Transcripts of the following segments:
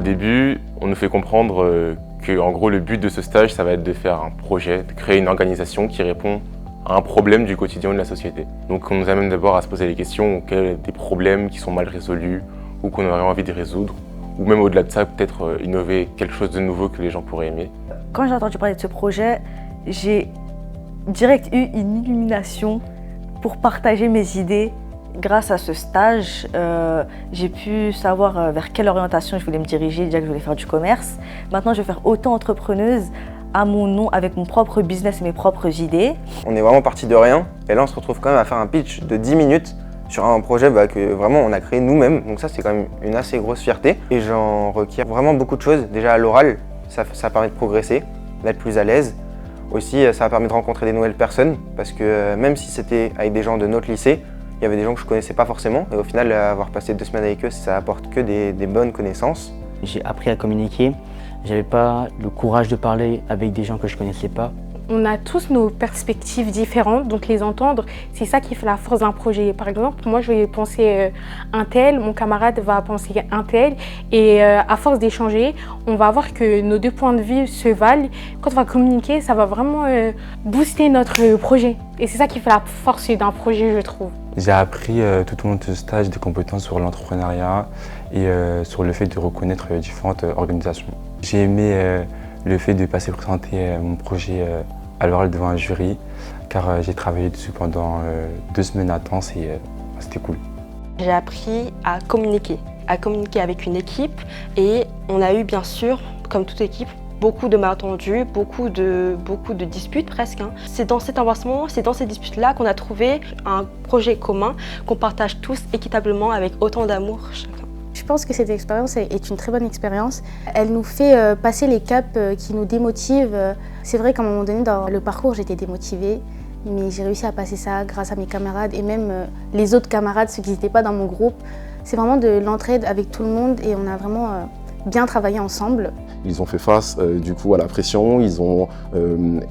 début, on nous fait comprendre que en gros, le but de ce stage, ça va être de faire un projet, de créer une organisation qui répond à un problème du quotidien de la société. Donc on nous amène d'abord à se poser les questions, quels des problèmes qui sont mal résolus ou qu'on aurait envie de résoudre, ou même au-delà de ça, peut-être innover quelque chose de nouveau que les gens pourraient aimer. Quand j'ai entendu parler de ce projet, j'ai direct eu une illumination pour partager mes idées. Grâce à ce stage, j'ai pu savoir vers quelle orientation je voulais me diriger, déjà que je voulais faire du commerce. Maintenant, je vais faire auto-entrepreneuse à mon nom, avec mon propre business et mes propres idées. On est vraiment parti de rien, et là on se retrouve quand même à faire un pitch de 10 minutes sur un projet que vraiment on a créé nous-mêmes, donc ça c'est quand même une assez grosse fierté. Et j'en requiers vraiment beaucoup de choses. Déjà à l'oral, ça permet de progresser, d'être plus à l'aise. Aussi ça a permis de rencontrer des nouvelles personnes, parce que même si c'était avec des gens de notre lycée, il y avait des gens que je connaissais pas forcément, et au final avoir passé 2 semaines avec eux, ça apporte que des bonnes connaissances. J'ai appris à communiquer, j'avais pas le courage de parler avec des gens que je connaissais pas. On a tous nos perspectives différentes, donc les entendre, c'est ça qui fait la force d'un projet. Par exemple, moi je vais penser un tel, mon camarade va penser un tel, et à force d'échanger, on va voir que nos 2 points de vue se valent. Quand on va communiquer, ça va vraiment booster notre projet. Et c'est ça qui fait la force d'un projet, je trouve. J'ai appris tout au long de ce stage des compétences sur l'entrepreneuriat et sur le fait de reconnaître différentes organisations. J'ai aimé le fait de passer présenter mon projet à l'oral devant un jury, car j'ai travaillé dessus pendant 2 semaines intenses et c'était cool. J'ai appris à communiquer avec une équipe, et on a eu bien sûr, comme toute équipe, beaucoup de malentendus, beaucoup de disputes presque. C'est dans cet avancement, c'est dans ces disputes-là qu'on a trouvé un projet commun qu'on partage tous équitablement avec autant d'amour chacun. Je pense que cette expérience est une très bonne expérience. Elle nous fait passer les caps qui nous démotivent. C'est vrai qu'à un moment donné dans le parcours, j'étais démotivée, mais j'ai réussi à passer ça grâce à mes camarades et même les autres camarades, ceux qui n'étaient pas dans mon groupe. C'est vraiment de l'entraide avec tout le monde et on a vraiment bien travaillé ensemble. Ils ont fait face du coup à la pression, ils ont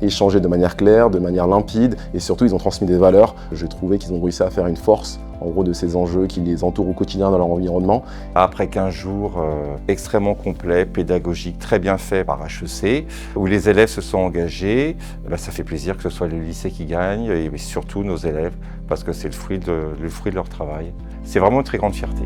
échangé de manière claire, de manière limpide et surtout ils ont transmis des valeurs. J'ai trouvé qu'ils ont réussi à faire une force en gros de ces enjeux qui les entourent au quotidien dans leur environnement. Après 15 jours extrêmement complets, pédagogiques, très bien faits par HEC, où les élèves se sont engagés, ça fait plaisir que ce soit le lycée qui gagne et surtout nos élèves parce que c'est le fruit de leur travail. C'est vraiment une très grande fierté.